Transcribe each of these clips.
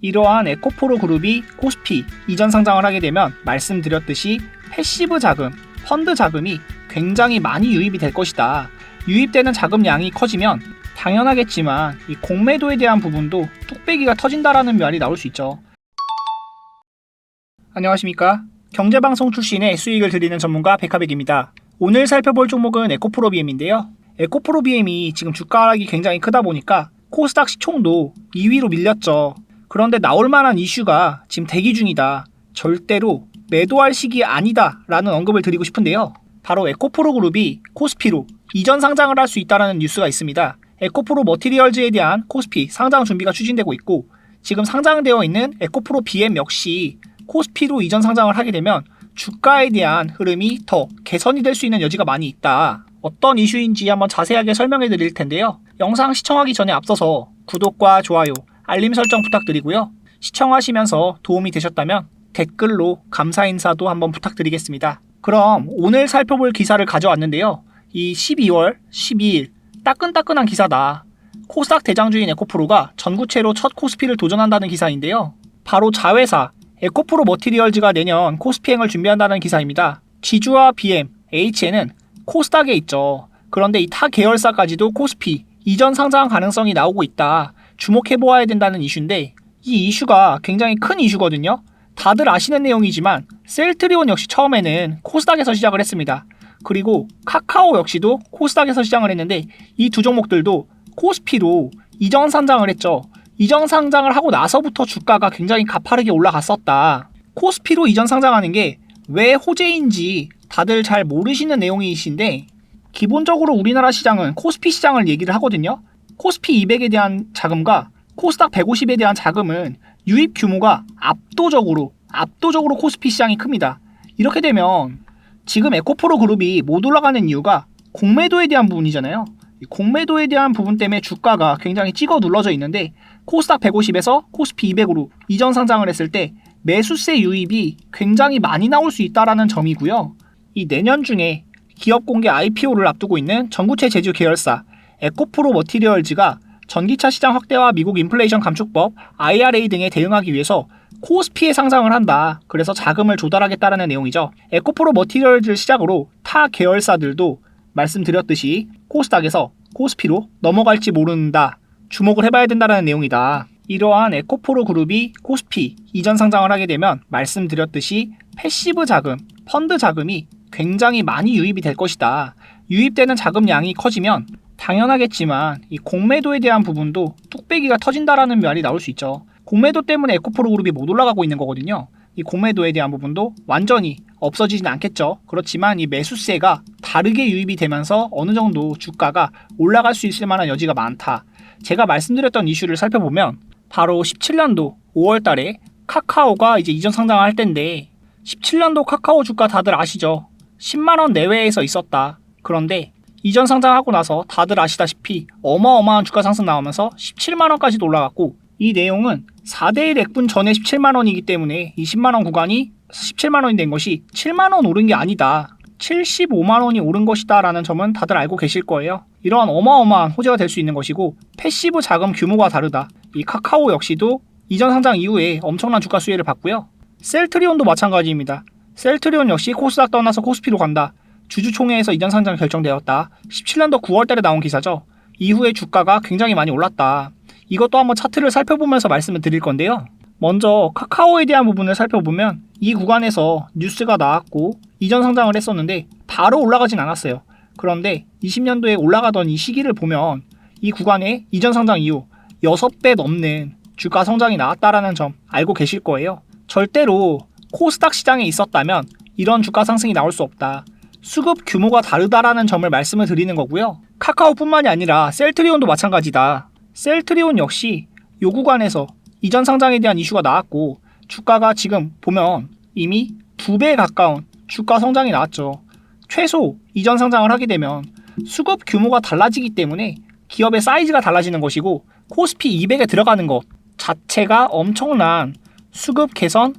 이러한 에코프로 그룹이 코스피 이전 상장을 하게 되면 말씀드렸듯이 패시브 자금, 펀드 자금이 굉장히 많이 유입이 될 것이다. 유입되는 자금량이 커지면 당연하겠지만 이 공매도에 대한 부분도 뚝배기가 터진다라는 말이 나올 수 있죠. 안녕하십니까? 경제방송 출신의 수익을 드리는 전문가 백하백입니다. 오늘 살펴볼 종목은 에코프로 BM인데요. 에코프로 BM이 지금 주가 하락이 굉장히 크다 보니까 코스닥 시총도 2위로 밀렸죠. 그런데 나올 만한 이슈가 지금 대기 중이다. 절대로 매도할 시기 아니다 라는 언급을 드리고 싶은데요. 바로 에코프로 그룹이 코스피로 이전 상장을 할 수 있다는 뉴스가 있습니다. 에코프로 머티리얼즈에 대한 코스피 상장 준비가 추진되고 있고, 지금 상장되어 있는 에코프로 BM 역시 코스피로 이전 상장을 하게 되면 주가에 대한 흐름이 더 개선이 될 수 있는 여지가 많이 있다. 어떤 이슈인지 한번 자세하게 설명해 드릴 텐데요. 영상 시청하기 전에 앞서서 구독과 좋아요, 알림 설정 부탁드리고요. 시청하시면서 도움이 되셨다면 댓글로 감사 인사도 한번 부탁드리겠습니다. 그럼 오늘 살펴볼 기사를 가져왔는데요. 이 12월 12일 따끈따끈한 기사다. 코스닥 대장주인 에코프로가 전구체로 첫 코스피를 도전한다는 기사인데요. 바로 자회사 에코프로 머티리얼즈가 내년 코스피행을 준비한다는 기사입니다. 지주와 BM, HN은 코스닥에 있죠. 그런데 이 타 계열사까지도 코스피 이전 상장 가능성이 나오고 있다. 주목해보아야 된다는 이슈인데, 이 이슈가 굉장히 큰 이슈거든요. 다들 아시는 내용이지만 셀트리온 역시 처음에는 코스닥에서 시작을 했습니다. 그리고 카카오 역시도 코스닥에서 시작을 했는데, 이 두 종목들도 코스피로 이전 상장을 했죠. 이전 상장을 하고 나서부터 주가가 굉장히 가파르게 올라갔었다. 코스피로 이전 상장하는 게 왜 호재인지 다들 잘 모르시는 내용이신데, 기본적으로 우리나라 시장은 코스피 시장을 얘기를 하거든요. 코스피 200에 대한 자금과 코스닥 150에 대한 자금은 유입 규모가 압도적으로 코스피 시장이 큽니다. 이렇게 되면 지금 에코프로 그룹이 못 올라가는 이유가 공매도에 대한 부분이잖아요. 공매도에 대한 부분 때문에 주가가 굉장히 찍어 눌러져 있는데, 코스닥 150에서 코스피 200으로 이전 상장을 했을 때 매수세 유입이 굉장히 많이 나올 수 있다라는 점이고요. 이 내년 중에 기업 공개 IPO를 앞두고 있는 전구체 제조 계열사 에코프로 머티리얼즈가 전기차 시장 확대와 미국 인플레이션 감축법 IRA 등에 대응하기 위해서 코스피에 상장을 한다. 그래서 자금을 조달하겠다라는 내용이죠. 에코프로 머티리얼즈를 시작으로 타 계열사들도 말씀드렸듯이 코스닥에서 코스피로 넘어갈지 모른다. 주목을 해봐야 된다는 내용이다. 이러한 에코프로 그룹이 코스피 이전 상장을 하게 되면 말씀드렸듯이 패시브 자금, 펀드 자금이 굉장히 많이 유입이 될 것이다. 유입되는 자금량이 커지면 당연하겠지만 이 공매도에 대한 부분도 뚝배기가 터진다라는 말이 나올 수 있죠. 공매도 때문에 에코프로 그룹이 못 올라가고 있는 거거든요. 이 공매도에 대한 부분도 완전히 없어지진 않겠죠. 그렇지만 이 매수세가 다르게 유입이 되면서 어느 정도 주가가 올라갈 수 있을 만한 여지가 많다. 제가 말씀드렸던 이슈를 살펴보면 바로 17년도 5월 달에 카카오가 이제 이전 상장을 할 텐데, 17년도 카카오 주가 다들 아시죠? 10만원 내외에서 있었다. 그런데 이전 상장하고 나서 다들 아시다시피 어마어마한 주가 상승 나오면서 17만원까지도 올라갔고, 이 내용은 4대1 액분 전에 17만원이기 때문에 20만원 구간이 17만원이 된 것이 7만원 오른 게 아니다. 75만원이 오른 것이다 라는 점은 다들 알고 계실 거예요. 이러한 어마어마한 호재가 될 수 있는 것이고, 패시브 자금 규모가 다르다. 이 카카오 역시도 이전 상장 이후에 엄청난 주가 수혜를 받고요. 셀트리온도 마찬가지입니다. 셀트리온 역시 코스닥 떠나서 코스피로 간다. 주주총회에서 이전 상장 결정되었다. 17년도 9월 달에 나온 기사죠. 이후에 주가가 굉장히 많이 올랐다. 이것도 한번 차트를 살펴보면서 말씀을 드릴 건데요. 먼저 카카오에 대한 부분을 살펴보면 이 구간에서 뉴스가 나왔고 이전 상장을 했었는데 바로 올라가진 않았어요. 그런데 20년도에 올라가던 이 시기를 보면 이 구간에 이전 상장 이후 6배 넘는 주가 성장이 나왔다라는 점 알고 계실 거예요. 절대로 코스닥 시장에 있었다면 이런 주가 상승이 나올 수 없다. 수급 규모가 다르다라는 점을 말씀을 드리는 거고요. 카카오뿐만이 아니라 셀트리온도 마찬가지다. 셀트리온 역시 이 구간에서 이전 상장에 대한 이슈가 나왔고, 주가가 지금 보면 이미 2배 가까운 주가 성장이 나왔죠. 최소 이전 상장을 하게 되면 수급 규모가 달라지기 때문에 기업의 사이즈가 달라지는 것이고, 코스피 200에 들어가는 것 자체가 엄청난 수급 개선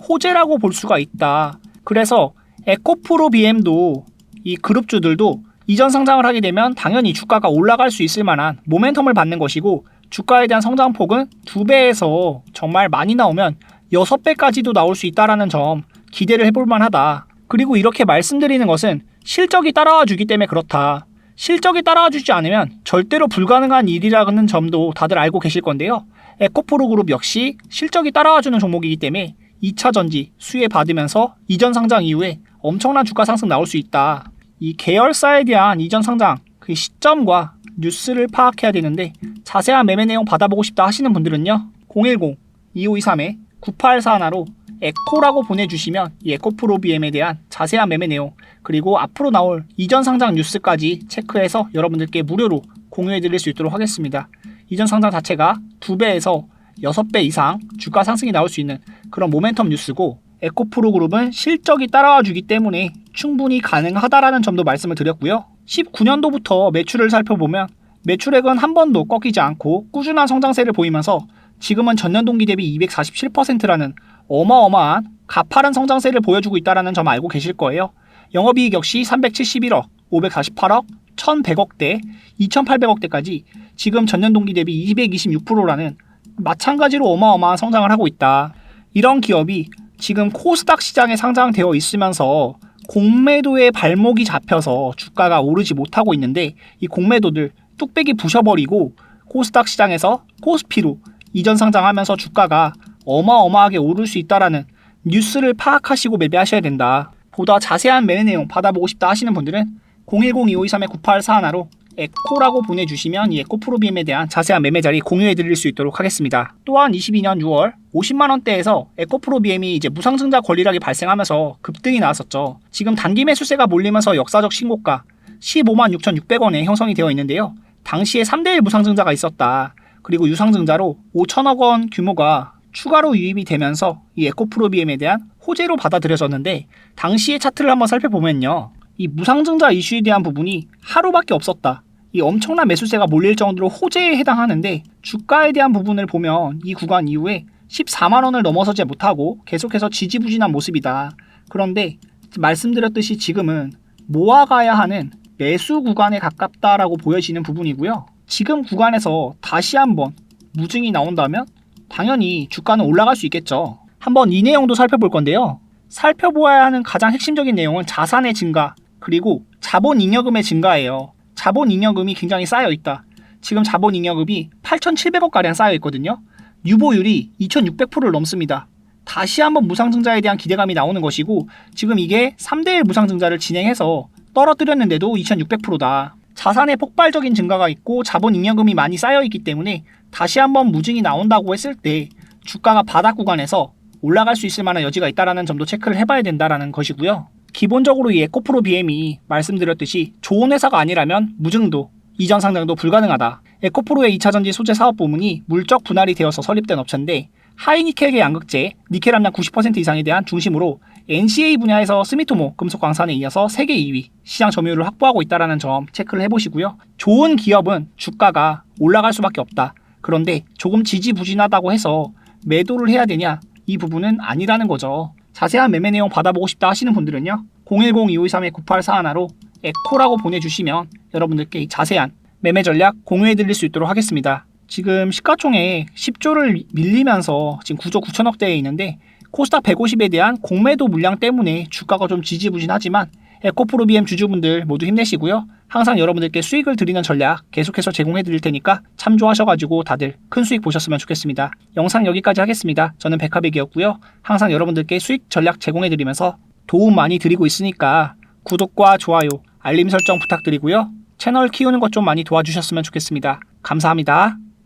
호재라고 볼 수가 있다. 그래서 에코프로 BM도 이 그룹주들도 이전 상장을 하게 되면 당연히 주가가 올라갈 수 있을 만한 모멘텀을 받는 것이고, 주가에 대한 성장폭은 2배에서 정말 많이 나오면 6배까지도 나올 수 있다는 점 기대를 해볼 만하다. 그리고 이렇게 말씀드리는 것은 실적이 따라와 주기 때문에 그렇다. 실적이 따라와 주지 않으면 절대로 불가능한 일이라는 점도 다들 알고 계실 건데요. 에코프로 그룹 역시 실적이 따라와 주는 종목이기 때문에 2차 전지 수혜 받으면서 이전 상장 이후에 엄청난 주가 상승 나올 수 있다. 이 계열사에 대한 이전 상장 그 시점과 뉴스를 파악해야 되는데 자세한 매매 내용 받아보고 싶다 하시는 분들은요. 010-2523-9841로 에코라고 보내주시면 이 에코프로 BM에 대한 자세한 매매 내용 그리고 앞으로 나올 이전 상장 뉴스까지 체크해서 여러분들께 무료로 공유해드릴 수 있도록 하겠습니다. 이전 상장 자체가 2배에서 6배 이상 주가 상승이 나올 수 있는 그런 모멘텀 뉴스고 에코프로 그룹은 실적이 따라와 주기 때문에 충분히 가능하다라는 점도 말씀을 드렸고요. 19년도부터 매출을 살펴보면 매출액은 한 번도 꺾이지 않고 꾸준한 성장세를 보이면서 지금은 전년 동기 대비 247%라는 어마어마한 가파른 성장세를 보여주고 있다는 점 알고 계실 거예요. 영업이익 역시 371억, 548억, 1100억대, 2800억대까지 지금 전년 동기 대비 226%라는 마찬가지로 어마어마한 성장을 하고 있다. 이런 기업이 지금 코스닥 시장에 상장되어 있으면서 공매도의 발목이 잡혀서 주가가 오르지 못하고 있는데 이 공매도들 뚝배기 부셔버리고 코스닥 시장에서 코스피로 이전 상장하면서 주가가 어마어마하게 오를 수 있다라는 뉴스를 파악하시고 매매하셔야 된다. 보다 자세한 매매 내용 받아보고 싶다 하시는 분들은 010-2523-9841로 에코라고 보내주시면 이 에코프로 BM에 대한 자세한 매매 자리 공유해드릴 수 있도록 하겠습니다. 또한 22년 6월 50만원대에서 에코프로 BM이 이제 무상증자 권리락이 발생하면서 급등이 나왔었죠. 지금 단기 매수세가 몰리면서 역사적 신고가 15만 6,600원에 형성이 되어 있는데요. 당시에 3대1 무상증자가 있었다. 그리고 유상증자로 5천억 원 규모가 추가로 유입이 되면서 이 에코프로 BM에 대한 호재로 받아들여졌는데 당시의 차트를 한번 살펴보면요. 이 무상증자 이슈에 대한 부분이 하루밖에 없었다. 이 엄청난 매수세가 몰릴 정도로 호재에 해당하는데 주가에 대한 부분을 보면 이 구간 이후에 14만원을 넘어서지 못하고 계속해서 지지부진한 모습이다. 그런데 말씀드렸듯이 지금은 모아가야 하는 매수 구간에 가깝다라고 보여지는 부분이고요. 지금 구간에서 다시 한번 무증이 나온다면 당연히 주가는 올라갈 수 있겠죠. 한번 이 내용도 살펴볼 건데요. 살펴보아야 하는 가장 핵심적인 내용은 자산의 증가 그리고 자본잉여금의 증가예요. 자본잉여금이 굉장히 쌓여있다. 지금 자본잉여금이 8,700억가량 쌓여있거든요. 유보율이 2,600%를 넘습니다. 다시 한번 무상증자에 대한 기대감이 나오는 것이고 지금 이게 3대1 무상증자를 진행해서 떨어뜨렸는데도 2,600%다. 자산의 폭발적인 증가가 있고 자본잉여금이 많이 쌓여있기 때문에 다시 한번 무증이 나온다고 했을 때 주가가 바닥 구간에서 올라갈 수 있을 만한 여지가 있다는 점도 체크를 해봐야 된다는 것이고요. 기본적으로 이 에코프로 BM이 말씀드렸듯이 좋은 회사가 아니라면 무증도, 이전 상장도 불가능하다. 에코프로의 2차전지 소재 사업 부문이 물적 분할이 되어서 설립된 업체인데 하이니켈계 양극재, 니켈 함량 90% 이상에 대한 중심으로 NCA 분야에서 스미토모 금속광산에 이어서 세계 2위 시장 점유율을 확보하고 있다는 점 체크를 해보시고요. 좋은 기업은 주가가 올라갈 수밖에 없다. 그런데 조금 지지부진하다고 해서 매도를 해야 되냐? 이 부분은 아니라는 거죠. 자세한 매매 내용 받아보고 싶다 하시는 분들은요. 010-2523-9841로 에코라고 보내주시면 여러분들께 자세한 매매 전략 공유해드릴 수 있도록 하겠습니다. 지금 시가총액 10조를 밀리면서 지금 9조 9천억대에 있는데 코스닥 150에 대한 공매도 물량 때문에 주가가 좀 지지부진하지만 에코프로 BM 주주분들 모두 힘내시고요. 항상 여러분들께 수익을 드리는 전략 계속해서 제공해 드릴 테니까 참조하셔가지고 다들 큰 수익 보셨으면 좋겠습니다. 영상 여기까지 하겠습니다. 저는 백화백이었고요. 항상 여러분들께 수익 전략 제공해 드리면서 도움 많이 드리고 있으니까 구독과 좋아요, 알림 설정 부탁드리고요. 채널 키우는 것 좀 많이 도와주셨으면 좋겠습니다. 감사합니다.